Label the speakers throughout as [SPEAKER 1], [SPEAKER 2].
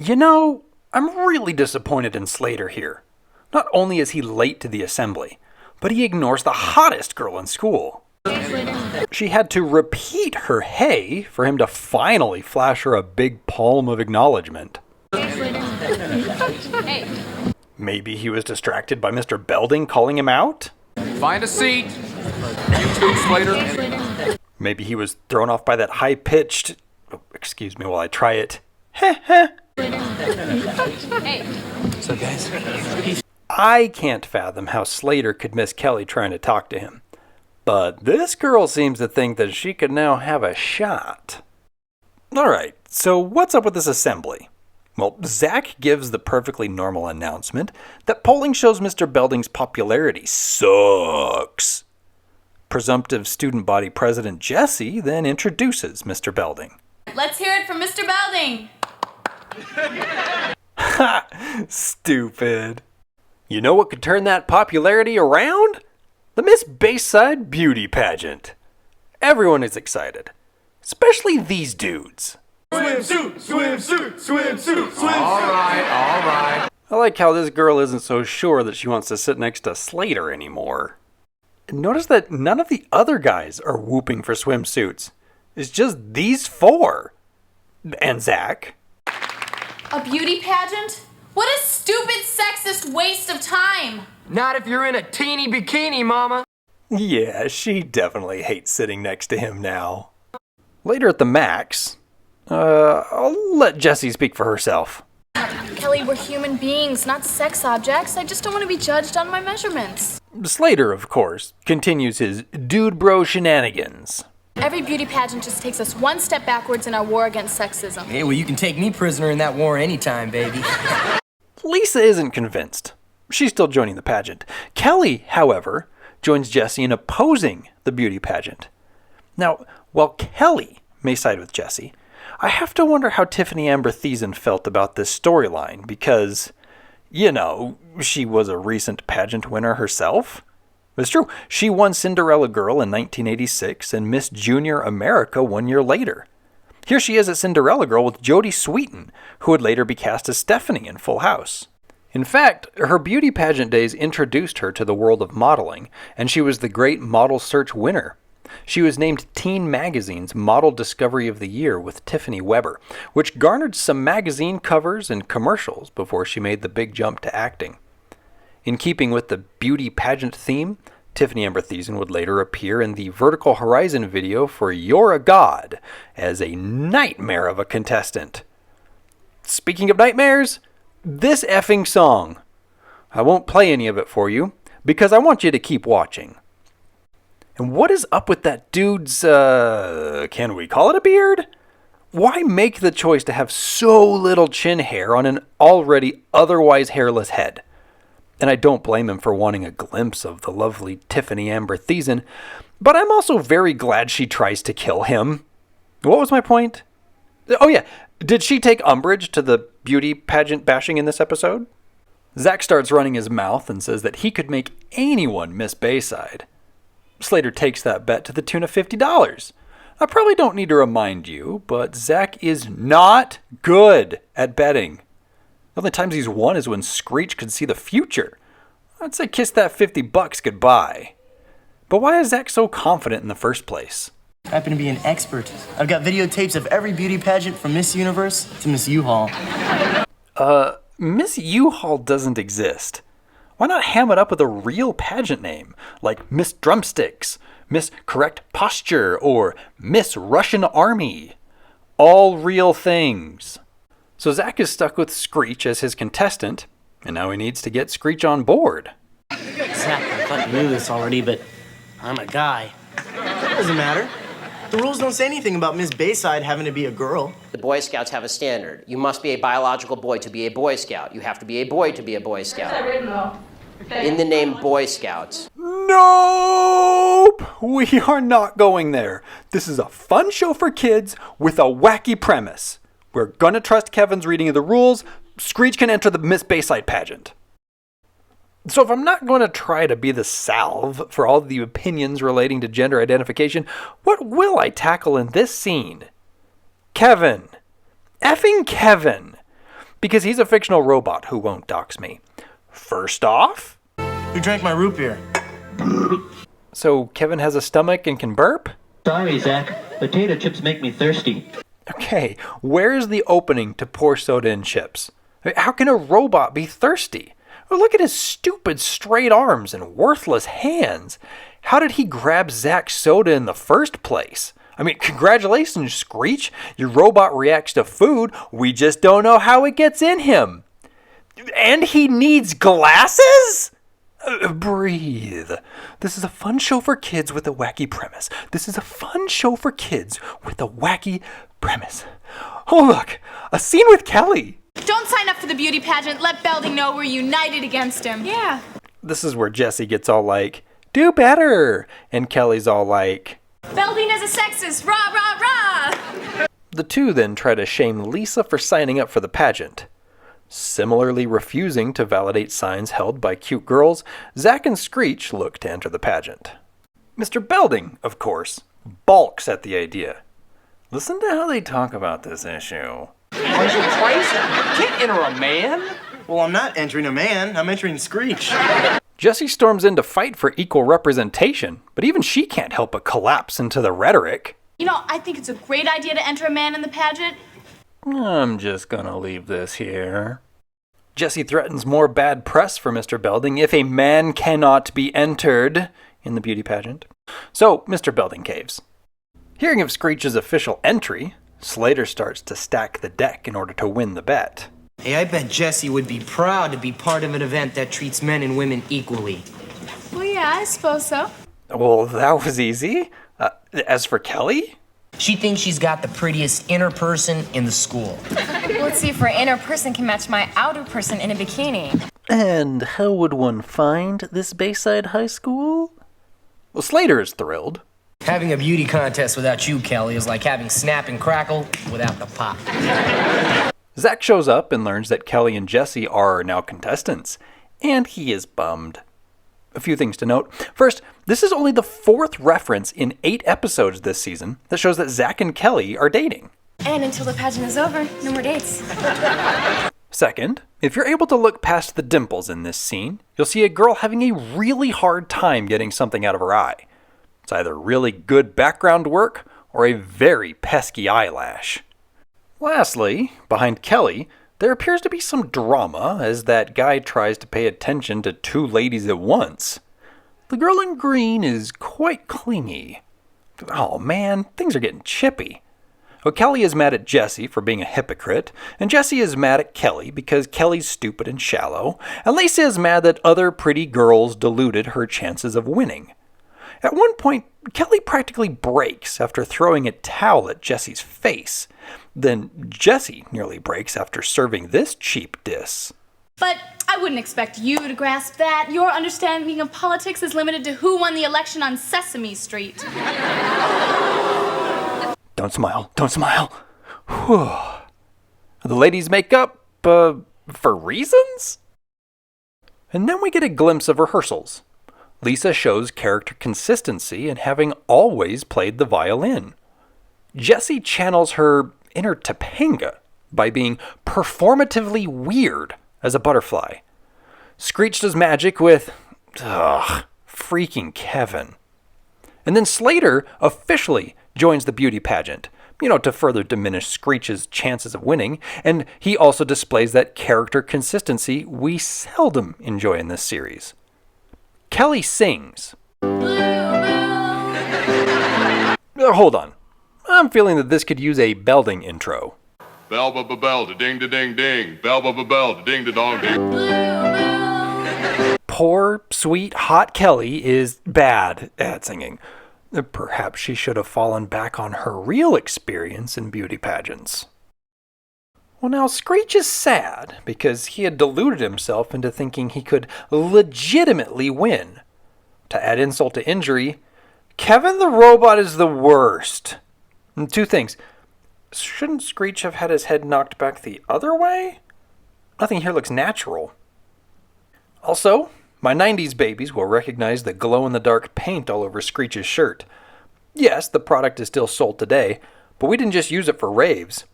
[SPEAKER 1] You know, I'm really disappointed in Slater here. Not only is he late to the assembly, but he ignores the hottest girl in school. She had to repeat her hey for him to finally flash her a big palm of acknowledgement. Maybe he was distracted by Mr. Belding calling him out?
[SPEAKER 2] Find a seat. You too, Slater.
[SPEAKER 1] Maybe he was thrown off by that high-pitched... excuse me while I try it. Heh heh.
[SPEAKER 3] What's up, guys?
[SPEAKER 1] I can't fathom how Slater could miss Kelly trying to talk to him. But this girl seems to think that she could now have a shot. Alright, so what's up with this assembly? Well, Zack gives the perfectly normal announcement that polling shows Mr. Belding's popularity sucks. Presumptive student body president Jesse then introduces Mr. Belding.
[SPEAKER 4] Let's hear it from Mr. Belding.
[SPEAKER 1] Ha! Stupid. You know what could turn that popularity around? The Miss Bayside beauty pageant. Everyone is excited, especially these dudes.
[SPEAKER 5] Swimsuit, swimsuit, swimsuit, swimsuit.
[SPEAKER 2] All right.
[SPEAKER 1] I like how this girl isn't so sure that she wants to sit next to Slater anymore. Notice that none of the other guys are whooping for swimsuits. It's just these four. And Zack.
[SPEAKER 4] A beauty pageant? What a stupid, sexist waste of time.
[SPEAKER 3] Not if you're in a teeny bikini, mama.
[SPEAKER 1] Yeah, she definitely hates sitting next to him now. Later at the Max, I'll let Jessie speak for herself.
[SPEAKER 6] Kelly, we're human beings, not sex objects. I just don't want to be judged on my measurements.
[SPEAKER 1] Slater, of course, continues his dude bro shenanigans.
[SPEAKER 6] Every beauty pageant just takes us one step backwards in our war against sexism.
[SPEAKER 3] Hey, well, you can take me prisoner in that war anytime, baby.
[SPEAKER 1] Lisa isn't convinced. She's still joining the pageant. Kelly, however, joins Jessie in opposing the beauty pageant. Now, while Kelly may side with Jessie, I have to wonder how Tiffani Thiessen felt about this storyline because, you know, she was a recent pageant winner herself. It's true, she won Cinderella Girl in 1986 and Miss Junior America 1 year later. Here she is at Cinderella Girl with Jodie Sweetin, who would later be cast as Stephanie in Full House. In fact, her beauty pageant days introduced her to the world of modeling, and she was the Great Model Search winner. She was named Teen Magazine's Model Discovery of the Year with Tiffany Weber, which garnered some magazine covers and commercials before she made the big jump to acting. In keeping with the beauty pageant theme, Tiffani Thiessen would later appear in the Vertical Horizon video for You're a God as a nightmare of a contestant. Speaking of nightmares, this effing song. I won't play any of it for you because I want you to keep watching. And what is up with that dude's, can we call it a beard? Why make the choice to have so little chin hair on an already otherwise hairless head? And I don't blame him for wanting a glimpse of the lovely Tiffani Thiessen, but I'm also very glad she tries to kill him. What was my point? Oh yeah, did she take umbrage to the beauty pageant bashing in this episode? Zack starts running his mouth and says that he could make anyone Miss Bayside. Slater takes that bet to the tune of $50. I probably don't need to remind you, but Zack is not good at betting. The only times he's won is when Screech could see the future. I'd say kiss that $50 goodbye. But why is Zack so confident in the first place?
[SPEAKER 7] I happen to be an expert. I've got videotapes of every beauty pageant from Miss Universe to Miss U-Haul.
[SPEAKER 1] Miss U-Haul doesn't exist. Why not ham it up with a real pageant name, like Miss Drumsticks, Miss Correct Posture, or Miss Russian Army? All real things. So Zack is stuck with Screech as his contestant, and now he needs to get Screech on board.
[SPEAKER 7] Zack, I thought you knew this already, but I'm a guy. Doesn't matter. The rules don't say anything about Miss Bayside having to be a girl.
[SPEAKER 8] The Boy Scouts have a standard. You must be a biological boy to be a Boy Scout. You have to be a boy to be a Boy Scout. In the name Boy Scouts.
[SPEAKER 1] Nope! We are not going there. This is a fun show for kids with a wacky premise. We're gonna trust Kevin's reading of the rules. Screech can enter the Miss Bayside pageant. So if I'm not going to try to be the salve for all the opinions relating to gender identification, what will I tackle in this scene? Kevin. Effing Kevin. because he's a fictional robot who won't dox me. First off,
[SPEAKER 7] Who drank my root beer?
[SPEAKER 1] so Kevin has a stomach and can burp?
[SPEAKER 9] Sorry, Zack. Potato chips make me thirsty.
[SPEAKER 1] Okay, where's the opening to pour soda in chips? How can a robot be thirsty? Well, look at his stupid straight arms and worthless hands. How did he grab Zack's soda in the first place? I mean, congratulations, Screech. Your robot reacts to food. We just don't know how it gets in him. And he needs glasses? Breathe. This is a fun show for kids with a wacky premise. This is a fun show for kids with a wacky premise. Oh, look, a scene with Kelly.
[SPEAKER 4] Don't sign up for the beauty pageant. Let Belding know we're united against him.
[SPEAKER 6] Yeah.
[SPEAKER 1] This is where Jesse gets all like, do better. And Kelly's all like,
[SPEAKER 4] Belding is a sexist. Rah, rah, rah.
[SPEAKER 1] the two then try to shame Lisa for signing up for the pageant. Similarly refusing to validate signs held by cute girls, Zack and Screech look to enter the pageant. Mr. Belding, of course, balks at the idea. Listen to how they talk about this issue.
[SPEAKER 2] Aren't you crazy? You can't enter a man.
[SPEAKER 7] Well, I'm not entering a man. I'm entering Screech.
[SPEAKER 1] Jessie storms in to fight for equal representation, but even she can't help but collapse into the rhetoric.
[SPEAKER 4] You know, I think it's a great idea to enter a man in the pageant.
[SPEAKER 1] I'm just gonna leave this here. Jessie threatens more bad press for Mr. Belding if a man cannot be entered in the beauty pageant. So, Mr. Belding caves. Hearing of Screech's official entry, Slater starts to stack the deck in order to win the bet.
[SPEAKER 3] Hey, I bet Jesse would be proud to be part of an event that treats men and women equally.
[SPEAKER 6] Well, yeah, I suppose so.
[SPEAKER 1] Well, that was easy. As for Kelly?
[SPEAKER 3] She thinks she's got the prettiest inner person in the school.
[SPEAKER 10] Let's see if her inner person can match my outer person in a bikini.
[SPEAKER 1] And how would one find this Bayside High School? Well, Slater is thrilled.
[SPEAKER 3] Having a beauty contest without you, Kelly, is like having Snap and Crackle without the pop.
[SPEAKER 1] Zack shows up and learns that Kelly and Jesse are now contestants, and he is bummed. A few things to note. First, this is only the fourth reference in 8 episodes this season that shows that Zack and Kelly are dating.
[SPEAKER 10] And until the pageant is over, no more dates.
[SPEAKER 1] Second, if you're able to look past the dimples in this scene, you'll see a girl having a really hard time getting something out of her eye. It's either really good background work or a very pesky eyelash. Lastly, behind Kelly, there appears to be some drama as that guy tries to pay attention to 2 ladies at once. The girl in green is quite clingy. Oh man, things are getting chippy. Well, Kelly is mad at Jesse for being a hypocrite, and Jesse is mad at Kelly because Kelly's stupid and shallow, and Lisa is mad that other pretty girls diluted her chances of winning. At one point, Kelly practically breaks after throwing a towel at Jesse's face. Then Jesse nearly breaks after serving this cheap diss.
[SPEAKER 4] But I wouldn't expect you to grasp that. Your understanding of politics is limited to who won the election on Sesame Street.
[SPEAKER 1] Don't smile. Don't smile. Whew. The ladies make up, for reasons? And then we get a glimpse of rehearsals. Lisa shows character consistency in having always played the violin. Jesse channels her inner Topanga by being performatively weird as a butterfly. Screech does magic with, freaking Kevin. And then Slater officially joins the beauty pageant, to further diminish Screech's chances of winning, and he also displays that character consistency we seldom enjoy in this series. Kelly sings. Hold on. I'm feeling that this could use a Belding intro.
[SPEAKER 5] Bell ba ba bell da ding da ding ding. Bell ba ba bell da ding da dong ding.
[SPEAKER 1] Poor, sweet, hot Kelly is bad at singing. Perhaps she should have fallen back on her real experience in beauty pageants. Well, now Screech is sad because he had deluded himself into thinking he could legitimately win. To add insult to injury, Kevin the robot is the worst. And 2 things. Shouldn't Screech have had his head knocked back the other way? Nothing here looks natural. Also, my 90s babies will recognize the glow-in-the-dark paint all over Screech's shirt. Yes, the product is still sold today, but we didn't just use it for raves.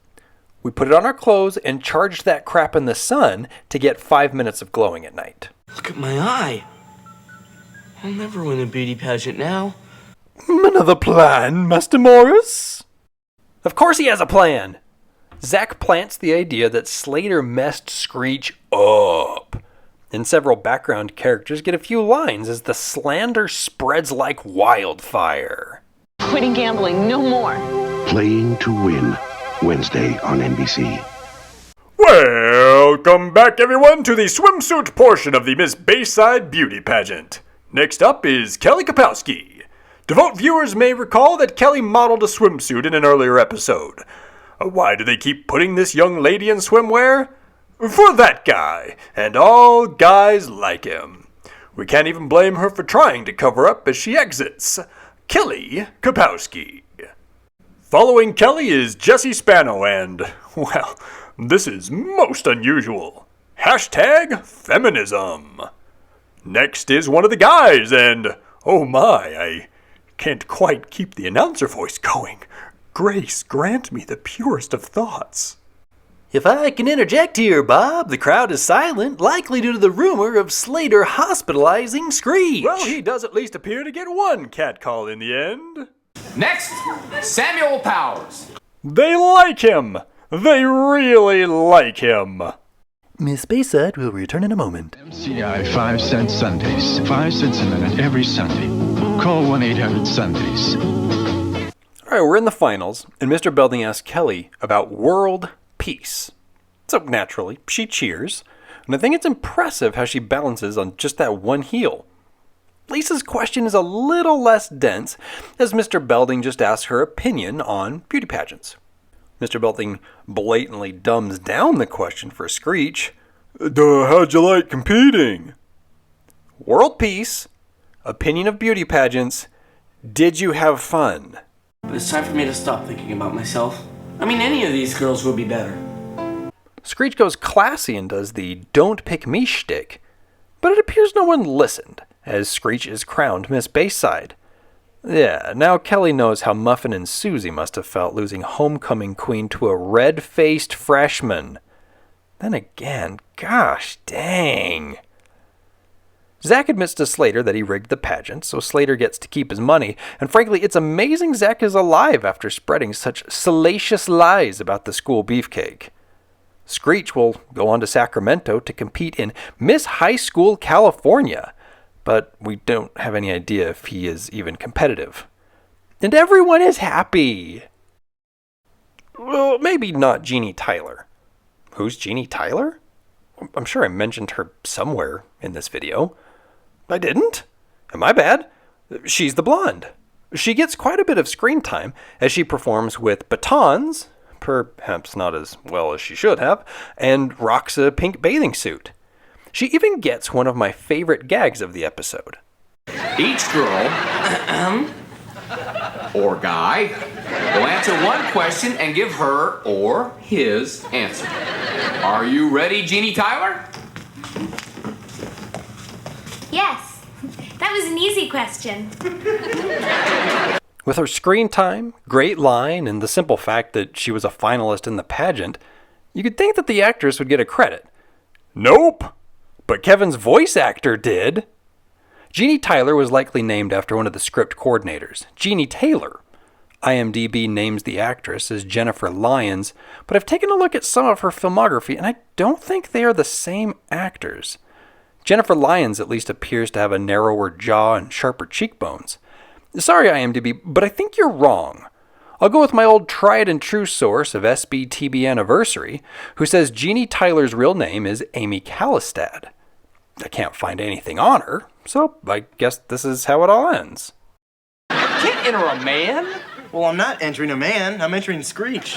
[SPEAKER 1] We put it on our clothes and charged that crap in the sun to get 5 minutes of glowing at night.
[SPEAKER 7] Look at my eye. I'll never win a beauty pageant now.
[SPEAKER 1] Another plan, Master Morris? Of course he has a plan. Zack plants the idea that Slater messed Screech up. And several background characters get a few lines as the slander spreads like wildfire.
[SPEAKER 11] Quitting gambling, no more.
[SPEAKER 12] Playing to Win, Wednesday on NBC.
[SPEAKER 13] Welcome back, everyone, to the swimsuit portion of the Miss Bayside beauty pageant. Next up is Kelly Kapowski. Devout viewers may recall that Kelly modeled a swimsuit in an earlier episode. Why do they keep putting this young lady in swimwear? For that guy, and all guys like him. We can't even blame her for trying to cover up as she exits. Kelly Kapowski. Following Kelly is Jesse Spano and, well, this is most unusual. #Feminism. Next is one of the guys and, oh my, I can't quite keep the announcer voice going. Grace, grant me the purest of thoughts.
[SPEAKER 1] If I can interject here, Bob, the crowd is silent, likely due to the rumor of Slater hospitalizing Screech.
[SPEAKER 13] Well, he does at least appear to get one catcall in the end.
[SPEAKER 2] Next, Samuel Powers.
[SPEAKER 13] They like him. They really like him.
[SPEAKER 1] Miss Bayside will return in a moment.
[SPEAKER 14] MCI 5-cent Sundays. 5 cents a minute every Sunday. Call 1-800-SUNDAYS.
[SPEAKER 1] All right, we're in the finals, and Mr. Belding asks Kelly about world peace. So naturally, she cheers, and I think it's impressive how she balances on just that one heel. Lisa's question is a little less dense, as Mr. Belding just asks her opinion on beauty pageants. Mr. Belding blatantly dumbs down the question for Screech.
[SPEAKER 13] How'd you like competing?
[SPEAKER 1] World peace, opinion of beauty pageants, did you have fun?
[SPEAKER 7] But it's time for me to stop thinking about myself. I mean, any of these girls would be better.
[SPEAKER 1] Screech goes classy and does the don't pick me shtick, but it appears no one listened, as Screech is crowned Miss Bayside. Yeah, now Kelly knows how Muffin and Susie must have felt losing homecoming queen to a red-faced freshman. Then again, gosh dang. Zack admits to Slater that he rigged the pageant, so Slater gets to keep his money, and frankly, it's amazing Zack is alive after spreading such salacious lies about the school beefcake. Screech will go on to Sacramento to compete in Miss High School California, but we don't have any idea if he is even competitive. And everyone is happy. Well, maybe not Jeanie Tyler. Who's Jeanie Tyler? I'm sure I mentioned her somewhere in this video. I didn't? Am I bad? She's the blonde. She gets quite a bit of screen time as she performs with batons, perhaps not as well as she should have, and rocks a pink bathing suit. She even gets one of my favorite gags of the episode.
[SPEAKER 2] Each girl, or guy, will answer one question and give her or his answer. Are you ready, Jeanie Tyler?
[SPEAKER 4] Yes, that was an easy question.
[SPEAKER 1] With her screen time, great line, and the simple fact that she was a finalist in the pageant, you could think that the actress would get a credit. Nope! But Kevin's voice actor did. Jeanie Tyler was likely named after one of the script coordinators, Jeanie Taylor. IMDb names the actress as Jennifer Lyons, but I've taken a look at some of her filmography, and I don't think they are the same actors. Jennifer Lyons at least appears to have a narrower jaw and sharper cheekbones. Sorry, IMDb, but I think you're wrong. I'll go with my old tried-and-true source of SBTB Anniversary, who says Jeanie Tyler's real name is Amy Callistad. I can't find anything on her, so I guess this is how it all ends.
[SPEAKER 2] Can't enter a man?
[SPEAKER 7] Well, I'm not entering a man. I'm entering Screech.